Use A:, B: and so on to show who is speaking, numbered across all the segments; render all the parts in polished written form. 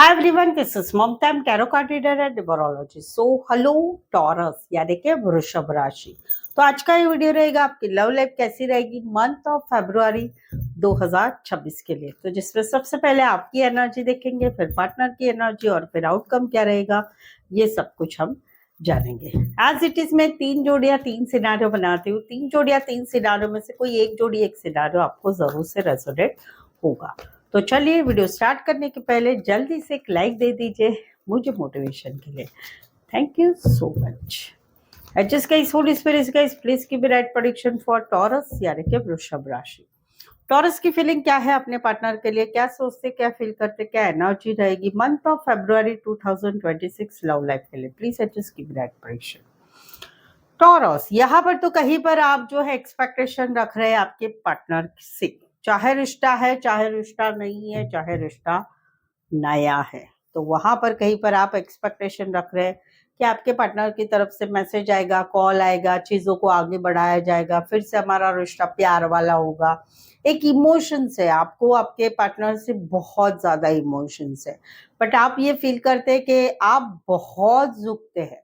A: Hi everyone, this is Mamta. I'm tarot card reader and numerologist. So, hello Taurus यानी कि वृषभ राशि। तो आज का ये वीडियो रहेगा आपकी लव लाइफ कैसी रहेगी मंथ ऑफ फरवरी 2026 के लिए। तो जिसमें सबसे पहले आपकी एनर्जी देखेंगे, फिर पार्टनर की एनर्जी और फिर आउटकम क्या रहेगा, ये सब कुछ हम जानेंगे। एज इट इज मैं 3 सिनारियो बनाती हूँ। 3 सिनारियो में से कोई एक जोड़ी एक सिनारियो आपको जरूर से रेजोनेट होगा। तो चलिए वीडियो स्टार्ट करने के पहले जल्दी से एक लाइक दे दीजिए मुझे मोटिवेशन के लिए। Thank you so much. Adjust guys, holy spirits guys, please give me right prediction for Taurus यानी कि वृषभ राशि। टॉरस की फीलिंग क्या है अपने पार्टनर के लिए, क्या सोचते, क्या फील करते, क्या एनर्जी रहेगी month of February 2026 love life के लिए। Please adjust give me right prediction. Taurus, यहाँ पर तो कहीं पर आप जो है एक्सपेक्टेशन रख रहे हैं आपके पार्टनर से, चाहे रिश्ता है, चाहे रिश्ता नहीं है, चाहे रिश्ता नया है, तो वहां पर कहीं पर आप एक्सपेक्टेशन रख रहे हैं कि आपके पार्टनर की तरफ से मैसेज आएगा, कॉल आएगा, चीजों को आगे बढ़ाया जाएगा, फिर से हमारा रिश्ता प्यार वाला होगा। एक इमोशंस है, आपको आपके पार्टनर से बहुत ज्यादा इमोशंस है, बट आप ये फील करते हैं कि आप बहुत झुकते हैं,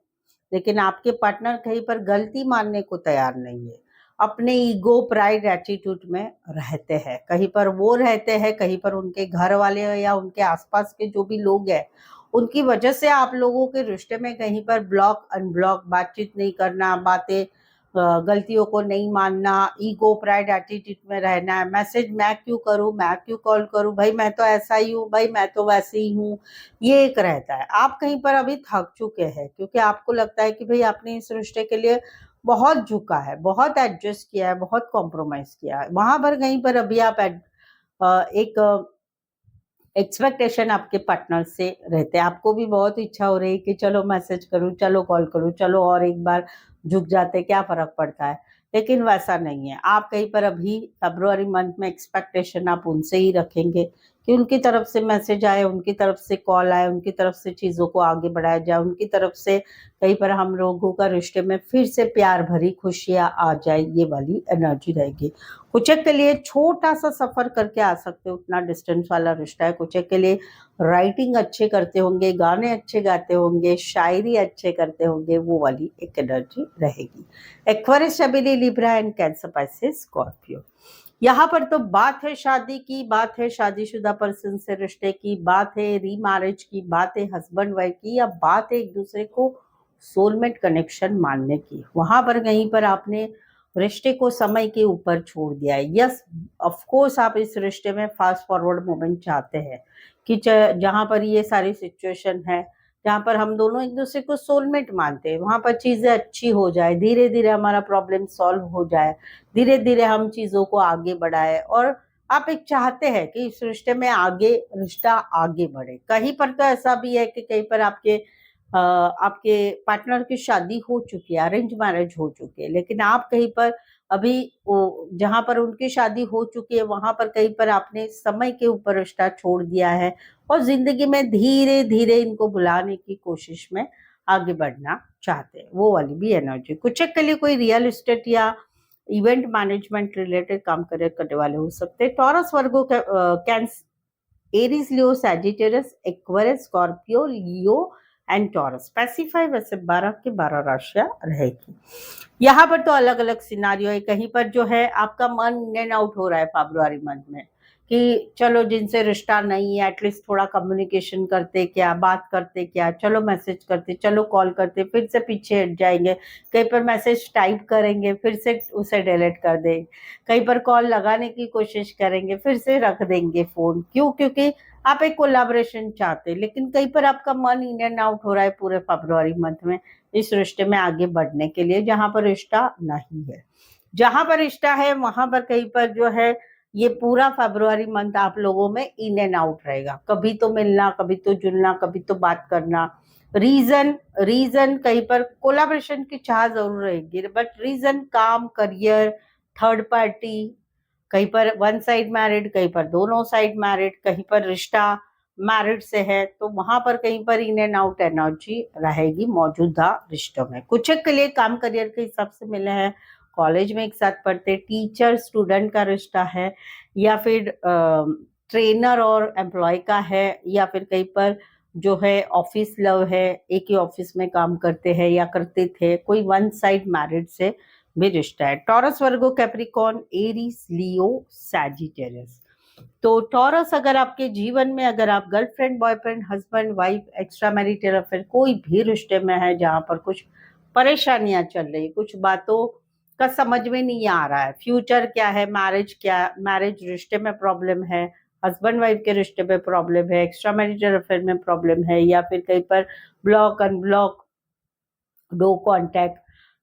A: लेकिन आपके पार्टनर कहीं पर गलती मानने को तैयार नहीं है, अपने ईगो प्राइड एटीट्यूड में रहते हैं। कहीं पर वो रहते हैं, कहीं पर उनके घर वाले या उनके आसपास के जो भी लोग हैं उनकी वजह से आप लोगों के रिश्ते में कहीं पर ब्लॉक अनब्लॉक, बातचीत नहीं करना, बातें गलतियों को नहीं मानना, ईगो प्राइड एटीट्यूड में रहना है। मैसेज मैं क्यों करूं, मैं क्यों कॉल करूं, भाई मैं तो ऐसा ही हूँ, भाई मैं तो वैसे ही हूँ, ये एक रहता है। आप कहीं पर अभी थक चुके हैं क्योंकि आपको लगता है कि भाई आपने इस रिश्ते के लिए बहुत झुका है, बहुत एडजस्ट किया है, बहुत कॉम्प्रोमाइज किया है। वहां पर कहीं पर अभी आप एक एक्सपेक्टेशन आपके पार्टनर से रहते हैं। आपको भी बहुत इच्छा हो रही है कि चलो मैसेज करूं, चलो कॉल करूं, चलो और एक बार झुक जाते, क्या फर्क पड़ता है, लेकिन वैसा नहीं है। आप कहीं पर अभी फरवरी मंथ में एक्सपेक्टेशन आप उनसे ही रखेंगे कि उनकी तरफ से मैसेज आए, उनकी तरफ से कॉल आए, उनकी तरफ से चीज़ों को आगे बढ़ाया जाए, उनकी तरफ से कहीं पर हम लोगों का रिश्ते में फिर से प्यार भरी खुशियाँ आ जाए, ये वाली एनर्जी रहेगी। कुछ एक के लिए छोटा सा सफर करके आ सकते हो, उतना डिस्टेंस वाला रिश्ता है। कुछ एक के लिए राइटिंग अच्छे करते होंगे, गाने अच्छे गाते होंगे, शायरी अच्छे करते होंगे, वो वाली एक एनर्जी रहेगी। एक्वेरियस, शबीली, Libra and Cancer, Pisces, Scorpio. यहाँ पर तो बात है शादी की, बात है शादीशुदा पर्सन से रिश्ते की, बात है रीमैरिज की, बात है हस्बैंड वाइफ की, या बात है एक दूसरे को सोलमेट कनेक्शन मानने की। वहां पर कहीं पर आपने रिश्ते को समय के ऊपर छोड़ दिया है। यस, ऑफ कोर्स आप इस रिश्ते में फास्ट फॉरवर्ड मोमेंट चाहते हैं कि जहां पर ये सारी सिचुएशन है, जहां पर हम दोनों एक दूसरे को सोलमेट मानते हैं, वहां पर चीजें अच्छी हो जाए, धीरे धीरे हमारा प्रॉब्लम सॉल्व हो जाए, धीरे धीरे हम चीजों को आगे बढ़ाए, और आप एक चाहते हैं कि इस रिश्ते में आगे रिश्ता आगे बढ़े। कहीं पर तो ऐसा भी है कि कहीं पर आपके पार्टनर की शादी हो चुकी है, अरेंज मैरिज हो चुकी है, लेकिन आप कहीं पर अभी वो जहां पर उनकी शादी हो चुकी है वहां पर कहीं पर आपने समय के ऊपर रिश्ता छोड़ दिया है और जिंदगी में धीरे धीरे इनको बुलाने की कोशिश में आगे बढ़ना चाहते हैं। वो वाली भी एनर्जी। कुछ एक के लिए कोई रियल एस्टेट या इवेंट मैनेजमेंट रिलेटेड काम करने वाले हो सकते हैं। Taurus, Virgo, Aries, Leo, Sagittarius, Aquarius, Scorpio, Leo and Taurus. Specify वैसे 12 की 12 राशियां रहेगी। यहाँ पर तो अलग अलग सिनारियो है। कहीं पर जो है आपका मन इन एंड आउट हो रहा है फरवरी मंथ में कि चलो जिनसे रिश्ता नहीं है एटलीस्ट थोड़ा कम्युनिकेशन करते, क्या बात करते, क्या चलो मैसेज करते, चलो कॉल करते, फिर से पीछे हट जाएंगे, कहीं पर मैसेज टाइप करेंगे, फिर से उसे डिलीट कर देंगे, कहीं पर कॉल लगाने की कोशिश करेंगे, फिर से रख देंगे फोन। क्यों? क्योंकि आप एक कोलाब्रेशन चाहते हैं, लेकिन कहीं पर आपका मन इन एंड आउट हो रहा है पूरे फरवरी मंथ में इस रिश्ते में आगे बढ़ने के लिए, जहां पर रिश्ता नहीं है। जहां पर रिश्ता है वहां पर कहीं पर जो है ये पूरा फरवरी मंथ आप लोगों में इन एंड आउट रहेगा। कभी तो मिलना, कभी तो जुलना, कभी तो बात करना। रीजन रीजन कहीं पर कोलाब्रेशन की चाह जरूर रहेगी, बट रीजन काम, करियर, थर्ड पार्टी, कहीं पर वन साइड मैरिड, कहीं पर दोनों साइड मैरिड, कहीं पर रिश्ता मैरिड से है, तो वहां पर कहीं पर इन एंड आउट एनर्जी रहेगी मौजूदा रिश्तों में। कुछ के लिए काम करियर के हिसाब से मिले हैं, कॉलेज में एक साथ पढ़ते, टीचर स्टूडेंट का रिश्ता है, या फिर ट्रेनर और एम्प्लॉय का है, या फिर कहीं पर जो है ऑफिस लव है, एक ही ऑफिस में काम करते हैं या करते थे, कोई वन साइड मैरिड से भी रिश्ता है। टॉरस, वर्गो, कैप्रिकॉर्न, एरीज, लियो, सैजिटेरियस। तो टॉरस, अगर आपके जीवन में अगर आप girlfriend, boyfriend, husband, wife, extra marital affair कोई भी रिश्ते में है जहां पर कुछ परेशानियां चल रही, कुछ बातों का समझ में नहीं आ रहा है, फ्यूचर क्या है, मैरिज क्या, मैरिज रिश्ते में प्रॉब्लम है, हस्बैंड वाइफ के रिश्ते में प्रॉब्लम है, एक्स्ट्रा मैरिटल अफेयर में प्रॉब्लम है, या फिर कहीं पर block, unblock, no contact,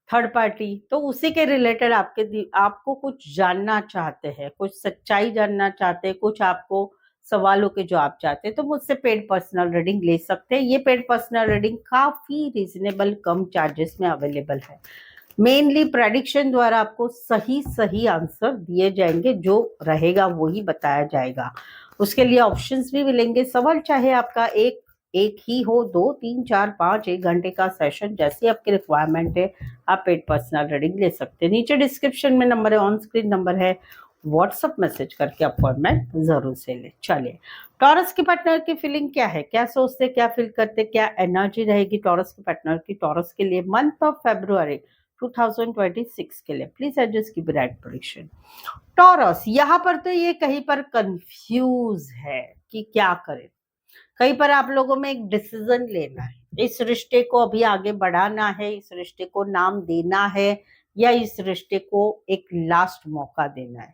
A: third party, तो उसी के रिलेटेड आपको कुछ जानना चाहते हैं, कुछ सच्चाई जानना चाहते हैं, कुछ आपको सवालों के जवाब चाहते हैं, तो मुझसे पेड पर्सनल रीडिंग ले सकते हैं। ये पेड पर्सनल रीडिंग काफी रीजनेबल कम चार्जेस में अवेलेबल है। मेनली प्रेडिक्शन द्वारा आपको सही सही आंसर दिए जाएंगे, जो रहेगा वही बताया जाएगा। उसके लिए ऑप्शंस भी मिलेंगे। सवाल चाहे आपका एक एक ही हो, 2, 3, 4, 5, 1 घंटे का सेशन, जैसी आपकी रिक्वायरमेंट है, आप पेड पर्सनल रीडिंग ले सकते हैं। नीचे डिस्क्रिप्शन में नंबर है, ऑन स्क्रीन नंबर है, व्हाट्सअप मैसेज करके अपॉइंटमेंट जरूर से ले। चलिए, टॉरस के पार्टनर की फीलिंग क्या है, क्या सोचते, क्या फील करते, क्या एनर्जी रहेगी टॉरस के पार्टनर की, टॉरस के लिए मंथ ऑफ फेब्रुअरी 2026 के लिए। प्लीज एडजस्ट की ब्राइट प्रेडिक्शन। टॉरस, यहाँ पर तो ये कहीं पर कंफ्यूज है कि क्या करें। कहीं पर आप लोगों में एक डिसीजन लेना है, इस रिश्ते को अभी आगे बढ़ाना है, इस रिश्ते को नाम देना है, या इस रिश्ते को एक लास्ट मौका देना है।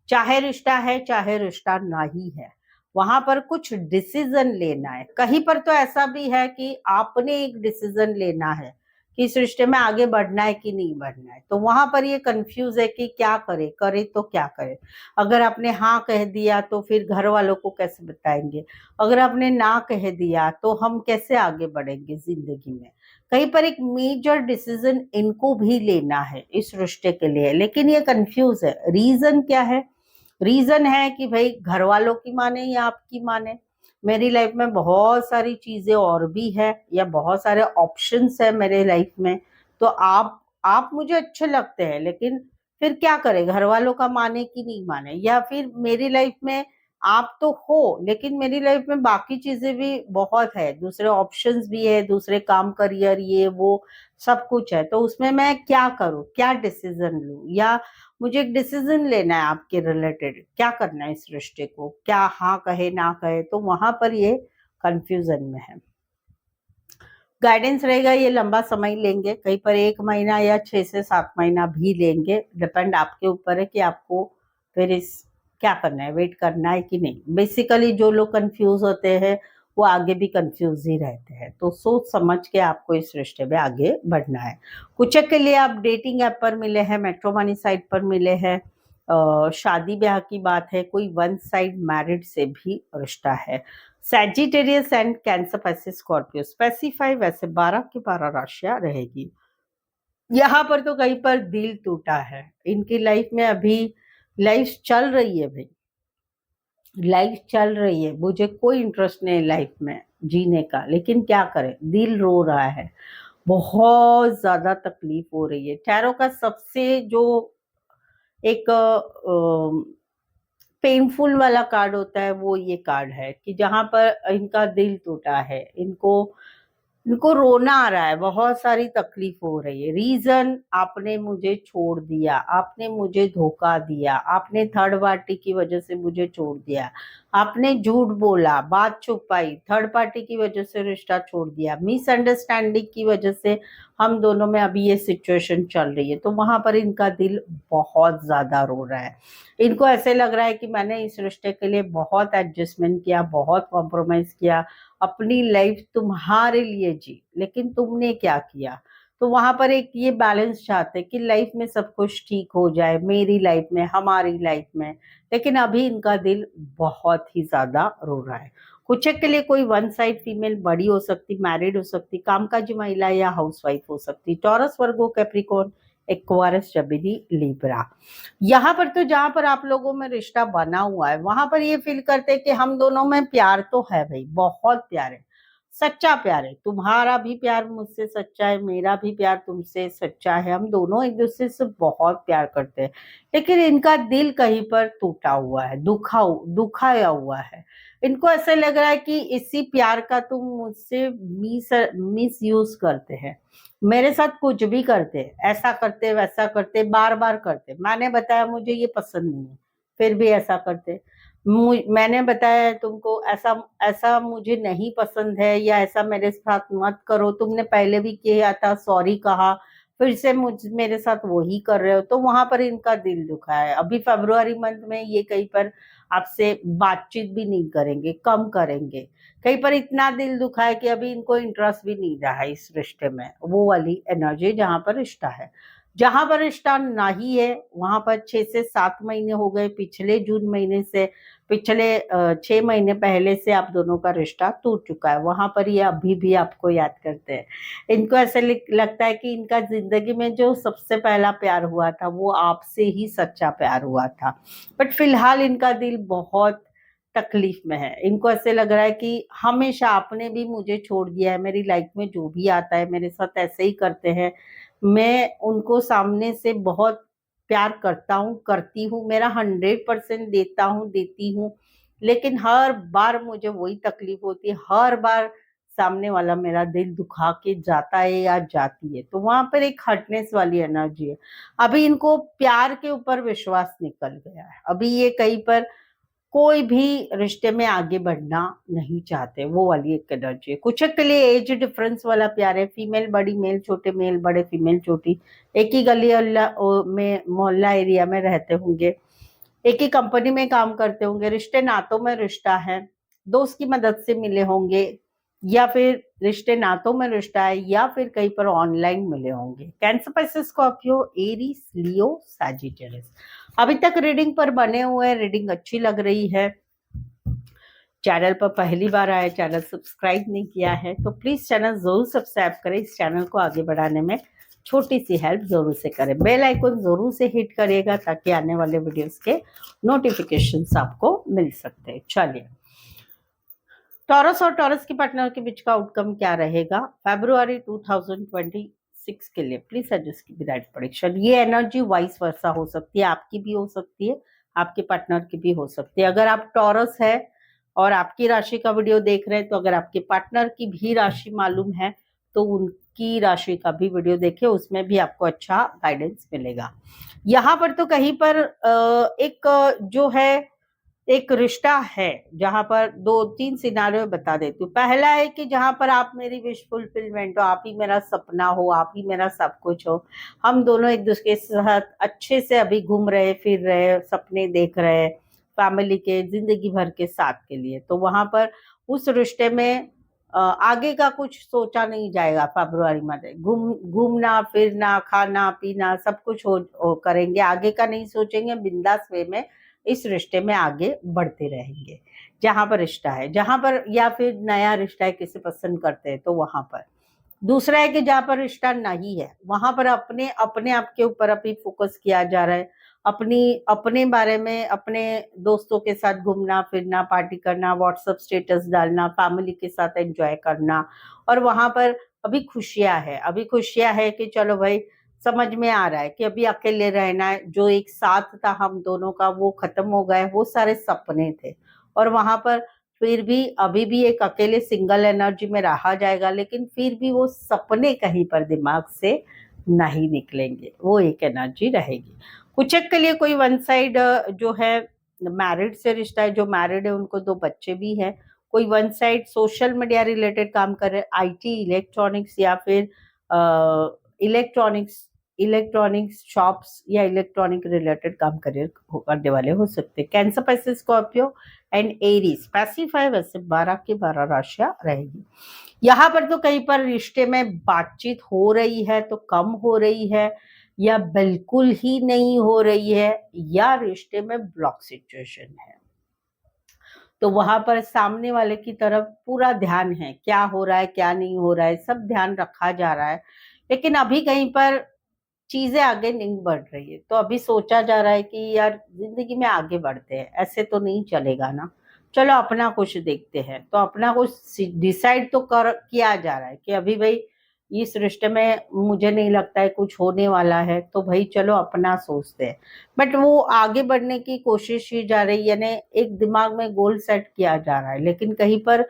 A: चाहे रिश्ता है, चाहे रिश्ता नहीं है, वहां पर कुछ डिसीजन लेना है। कहीं पर तो ऐसा भी है कि आपने एक डिसीजन लेना है कि इस रिश्ते में आगे बढ़ना है कि नहीं बढ़ना है, तो वहां पर ये कंफ्यूज है कि क्या करे, करे तो क्या करे। अगर आपने हाँ कह दिया तो फिर घर वालों को कैसे बताएंगे, अगर आपने ना कह दिया तो हम कैसे आगे बढ़ेंगे जिंदगी में। कहीं पर एक मेजर डिसीजन इनको भी लेना है इस रिश्ते के लिए, लेकिन ये कंफ्यूज है। रीजन क्या है? रीजन है कि भाई घर वालों की माने या आपकी माने। मेरी लाइफ में बहुत सारी चीजें और भी है, या बहुत सारे ऑप्शंस है मेरे लाइफ में, तो आप मुझे अच्छे लगते हैं, लेकिन फिर क्या करें, घर वालों का माने कि नहीं माने। या फिर मेरी लाइफ में आप तो हो, लेकिन मेरी लाइफ में बाकी चीजें भी बहुत है, दूसरे ऑप्शंस भी है, दूसरे काम, करियर, ये वो सब कुछ है, तो उसमें मैं क्या करूं, क्या डिसीजन लूं, या मुझे एक डिसीजन लेना है आपके रिलेटेड, क्या करना है इस रिश्ते को, क्या हाँ कहे ना कहे, तो वहां पर ये कंफ्यूजन में है। गाइडेंस रहेगा, ये लंबा समय लेंगे, कहीं पर 1 महीना या 6 से 7 महीना भी लेंगे, डिपेंड आपके ऊपर है कि आपको फिर इस क्या करना है, वेट करना है कि नहीं। बेसिकली जो लोग कंफ्यूज होते हैं वो आगे भी कंफ्यूज ही रहते हैं, तो सोच समझ के आपको इस रिश्ते में आगे बढ़ना है। कुछ के लिए आप डेटिंग ऐप पर मिले हैं, मैट्रिमोनी साइट पर मिले हैं, शादी ब्याह की बात है, कोई वन साइड मैरिड से भी रिश्ता है। सैजिटेरियस एंड कैंसर, पैसे स्कॉर्पियो स्पेसिफाई, वैसे 12 की 12 राशियां रहेगी। यहाँ पर तो कहीं पर दिल टूटा है, इनकी लाइफ में अभी लाइफ चल रही है भाई, लाइफ चल रही है, मुझे कोई इंटरेस्ट नहीं है लाइफ में जीने का, लेकिन क्या करें, दिल रो रहा है, बहुत ज्यादा तकलीफ हो रही है। टैरो का सबसे जो एक पेनफुल वाला कार्ड होता है वो ये कार्ड है, कि जहां पर इनका दिल टूटा है, इनको इनको रोना आ रहा है, बहुत सारी तकलीफ हो रही है। रीजन, आपने मुझे छोड़ दिया, आपने मुझे धोखा दिया, आपने थर्ड पार्टी की वजह से मुझे छोड़ दिया, आपने झूठ बोला, बात छुपाई, थर्ड पार्टी की वजह से रिश्ता छोड़ दिया, मिसअंडरस्टैंडिंग की वजह से हम दोनों में अभी ये सिचुएशन चल रही है, तो वहां पर इनका दिल बहुत ज्यादा रो रहा है। इनको ऐसे लग रहा है कि मैंने इस रिश्ते के लिए बहुत एडजस्टमेंट किया, बहुत कॉम्प्रोमाइज किया, अपनी लाइफ तुम्हारे लिए जी, लेकिन तुमने क्या किया। तो वहां पर एक ये बैलेंस चाहते हैं कि लाइफ में सब कुछ ठीक हो जाए, मेरी लाइफ में, हमारी लाइफ में, लेकिन अभी इनका दिल बहुत ही ज्यादा रो रहा है। कुछ के लिए कोई वन साइड फीमेल बड़ी हो सकती, मैरिड हो सकती, कामकाजी महिला या हाउसवाइफ हो सकती, टॉरस, वर्गो, कैप्रिकॉर्न, एक्वारियस, जेमिनी, लिब्रा। यहाँ पर तो जहां पर आप लोगों में रिश्ता बना हुआ है, वहां पर ये फील करते हैं कि हम दोनों में प्यार तो है भाई, बहुत प्यार है, सच्चा प्यार है, तुम्हारा भी प्यार मुझसे सच्चा है, मेरा भी प्यार तुमसे सच्चा है, हम दोनों एक दूसरे से बहुत प्यार करते हैं। लेकिन इनका दिल कहीं पर टूटा हुआ है, दुखाया हुआ है। इनको ऐसा लग रहा है कि इसी प्यार का तुम मुझसे मिस यूज करते हैं, मेरे साथ कुछ भी करते, ऐसा करते वैसा करते, बार बार करते। मैंने बताया मुझे ये पसंद नहीं है, फिर भी ऐसा करते। मैंने बताया है तुमको ऐसा ऐसा मुझे नहीं पसंद है, या ऐसा मेरे साथ मत करो, तुमने पहले भी किया था, सॉरी कहा, फिर से मेरे साथ वही कर रहे हो, तो वहां पर इनका दिल दुखा है। अभी फरवरी मंथ में ये कहीं पर आपसे बातचीत भी नहीं करेंगे, कम करेंगे। कहीं पर इतना दिल दुखा है कि अभी इनको इंटरेस्ट भी नहीं रहा है इस रिश्ते में, वो वाली एनर्जी जहां पर रिश्ता है। जहां पर रिश्ता नहीं है वहां पर 6 से 7 महीने हो गए, पिछले जून महीने से, पिछले 6 महीने पहले से आप दोनों का रिश्ता टूट चुका है। वहां पर ये अभी भी आपको याद करते हैं। इनको ऐसे लगता है कि इनका जिंदगी में जो सबसे पहला प्यार हुआ था वो आपसे ही सच्चा प्यार हुआ था। बट फिलहाल इनका दिल बहुत तकलीफ में है। इनको ऐसे लग रहा है कि हमेशा आपने भी मुझे छोड़ दिया है, मेरी लाइफ में जो भी आता है मेरे साथ ऐसे ही करते हैं। मैं उनको सामने से बहुत प्यार करता हूँ, करती हूँ, मेरा 100% देता हूँ, देती हूँ, लेकिन हर बार मुझे वही तकलीफ होती है, हर बार सामने वाला मेरा दिल दुखा के जाता है या जाती है। तो वहां पर एक हर्टनेस वाली एनर्जी है। अभी इनको प्यार के ऊपर विश्वास निकल गया है। अभी ये कहीं पर कोई भी रिश्ते में आगे बढ़ना नहीं चाहते, वो वाली एक एनर्जी है। कुछ के लिए एज डिफरेंस वाला प्यार है, फीमेल बड़ी, मेल छोटे, मेल बड़े, फीमेल छोटी, एक ही गली में मोहल्ला एरिया में रहते होंगे, एक ही कंपनी में काम करते होंगे, रिश्ते नातों में रिश्ता है, दोस्त की मदद से मिले होंगे, या फिर रिश्ते नातों में रिश्ता है, या फिर कहीं पर ऑनलाइन मिले होंगे। कैंसर, पाइसेस, स्कॉर्पियो, एरीज, लियो, सैजिटेरियस अभी तक रीडिंग पर बने हुए हैं। रीडिंग अच्छी लग रही है। चैनल पर पहली बार आए, चैनल सब्सक्राइब नहीं किया है तो प्लीज चैनल जरूर सब्सक्राइब करें। इस चैनल को आगे बढ़ाने में छोटी सी हेल्प जरूर से करें। बेल आइकन जरूर से हिट करिएगा ताकि आने वाले वीडियोस के नोटिफिकेशंस आपको मिल सकते हैं। चलिए, टॉरस और टॉरस के पार्टनर के बीच का आउटकम क्या रहेगा फरवरी 2026 के लिए, प्लीज एडजस्ट की राइट प्रेडिक्शन। ये एनर्जी वाइस वर्सा हो सकती है, आपकी भी हो सकती है, आपके पार्टनर की भी हो सकती है। अगर आप टॉरस है और आपकी राशि का वीडियो देख रहे हैं तो अगर आपके पार्टनर की भी राशि मालूम है तो उनकी राशि का भी वीडियो देखें, उसमें भी आपको अच्छा गाइडेंस मिलेगा। यहाँ पर तो कहीं पर एक जो है एक रिश्ता है जहां पर 2-3 सिनारियो बता देती हूँ। पहला है कि जहां पर आप मेरी विश फुलफिलमेंट हो, आप ही मेरा सपना हो, आप ही मेरा सब कुछ हो, हम दोनों एक दूसरे के साथ अच्छे से अभी घूम रहे फिर रहे, सपने देख रहे, फैमिली के जिंदगी भर के साथ के लिए। तो वहां पर उस रिश्ते में आगे का कुछ सोचा नहीं जाएगा। फरवरी में घूमना फिरना खाना पीना सब कुछ हो करेंगे, आगे का नहीं सोचेंगे, बिंदास वे में इस रिश्ते में आगे बढ़ते रहेंगे। जहां पर रिश्ता है, जहां पर या फिर नया रिश्ता है, किसी पसंद करते हैं तो वहां पर। दूसरा है कि जहां पर रिश्ता नहीं है वहां पर अपने अपने आप के ऊपर अभी फोकस किया जा रहा है। अपनी अपने बारे में, अपने दोस्तों के साथ घूमना फिरना, पार्टी करना, व्हाट्सएप स्टेटस डालना, फैमिली के साथ एंजॉय करना, और वहां पर अभी खुशियां है। अभी खुशियां है कि चलो भाई, समझ में आ रहा है कि अभी अकेले रहना है, जो एक साथ था हम दोनों का वो खत्म हो गया है, वो सारे सपने थे। और वहां पर फिर भी अभी भी एक अकेले सिंगल एनर्जी में रहा जाएगा, लेकिन फिर भी वो सपने कहीं पर दिमाग से नहीं निकलेंगे, वो एक एनर्जी रहेगी। कुछ एक के लिए कोई वन साइड जो है मैरिड से रिश्ता है, जो मैरिड है उनको 2 बच्चे भी हैं। कोई one side social media related काम कर रहे हैं, आईटी, इलेक्ट्रॉनिक्स, या फिर इलेक्ट्रॉनिक्स इलेक्ट्रॉनिक्स शॉप्स या इलेक्ट्रॉनिक रिलेटेड काम करने वाले हो सकते हैं। Cancer, Pisces, Scorpio and Aries specify वैसे 12 की 12 राशियां रहेगी। यहाँ पर तो कहीं पर रिश्ते में बातचीत हो रही है तो कम हो रही है, या बिल्कुल ही नहीं हो रही है, या रिश्ते में ब्लॉक सिचुएशन है। तो वहां पर सामने वाले की तरफ पूरा ध्यान है, क्या हो रहा है क्या नहीं हो रहा है, सब ध्यान रखा जा रहा है। लेकिन अभी कहीं पर चीजें आगे नहीं बढ़ रही है, तो अभी सोचा जा रहा है कि यार जिंदगी में आगे बढ़ते हैं, ऐसे तो नहीं चलेगा ना। चलो अपना कुछ देखते हैं। तो अपना कुछ डिसाइड तो कर किया जा रहा है कि अभी भाई इस रिश्ते में मुझे नहीं लगता है कुछ होने वाला है, तो भाई चलो अपना सोचते हैं। बट वो आगे बढ़ने की कोशिश की जा रही है, यानी एक दिमाग में गोल सेट किया जा रहा है, लेकिन कहीं पर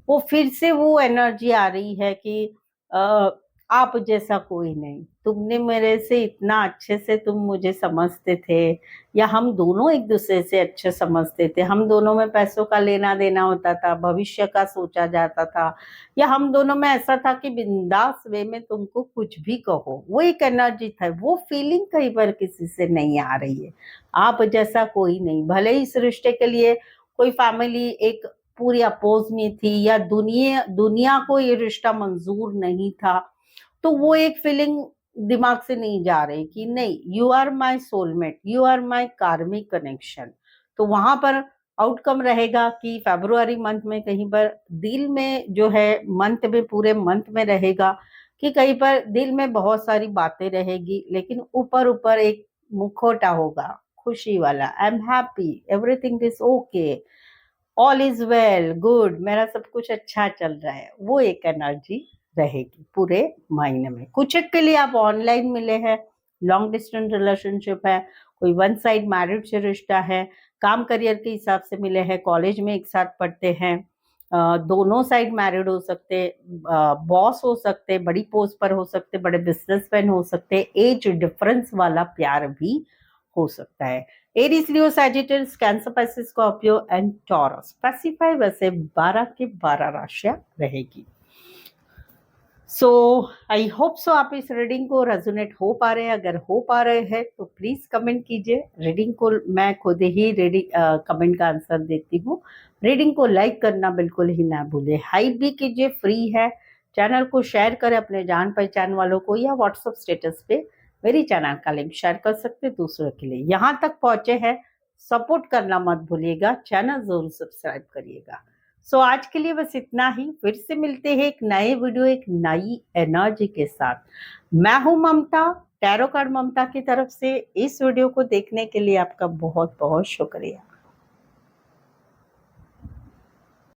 A: वो फिर से वो एनर्जी आ रही है कि अ, आप जैसा कोई नहीं, तुमने मेरे से इतना अच्छे से तुम मुझे समझते थे, या हम दोनों एक दूसरे से अच्छे समझते थे, हम दोनों में पैसों का लेना देना होता था, भविष्य का सोचा जाता था, या हम दोनों में ऐसा था कि बिंदास वे में तुमको कुछ भी कहो, वो एक एनर्जी था। वो फीलिंग कहीं पर किसी से नहीं आ रही है। आप जैसा कोई नहीं, भले ही इस रिश्ते के लिए कोई फैमिली एक पूरी अपोज में थी, या दुनिया दुनिया को ये रिश्ता मंजूर नहीं था, तो वो एक फीलिंग दिमाग से नहीं जा रही कि नहीं, you are my soulmate, you are my karmic connection. तो वहां पर आउटकम रहेगा कि फेब्रुआरी मंथ में कहीं पर दिल में जो है, मंथ में पूरे मंथ में रहेगा कि कहीं पर दिल में बहुत सारी बातें रहेगी, लेकिन ऊपर ऊपर एक मुखौटा होगा खुशी वाला, I am happy, everything is okay, all is well, good, मेरा सब कुछ अच्छा चल रहा है, वो एक एनर्जी रहेगी पूरे महीने में। कुछ एक के लिए आप ऑनलाइन मिले हैं, लॉन्ग डिस्टेंस रिलेशनशिप है, कोई वन साइड मैरिज से रिश्ता है, काम करियर के हिसाब से मिले हैं, कॉलेज में एक साथ पढ़ते हैं, दोनों साइड मैरिड हो सकते, बॉस हो सकते, बड़ी पोस्ट पर हो सकते, बड़े बिजनेसमैन हो सकते, एज डिफरेंस वाला प्यार भी हो सकता है। Aries, Leo, Sagittarius, Cancer, Pisces, Scorpio and Taurus specify वैसे 12 की 12 राशियां रहेगी। सो आई होप सो आप इस रीडिंग को रेजोनेट हो पा रहे हैं। अगर हो पा रहे हैं तो प्लीज कमेंट कीजिए। रीडिंग को मैं खुद ही रीडिंग कमेंट का आंसर देती हूँ। रीडिंग को लाइक करना बिल्कुल ही ना भूले, हाइप भी कीजिए, फ्री है। चैनल को शेयर करें अपने जान पहचान वालों को, या व्हाट्सएप स्टेटस पे मेरी चैनल का लिंक शेयर कर सकते दूसरों के लिए। यहाँ तक पहुंचे हैं, सपोर्ट करना मत भूलिएगा, चैनल जरूर सब्सक्राइब करिएगा। सो आज के लिए बस इतना ही। फिर से मिलते हैं एक नए वीडियो, एक नई एनर्जी के साथ। मैं हूं ममता, टैरो कार्ड ममता की तरफ से। इस वीडियो को देखने के लिए आपका बहुत बहुत शुक्रिया।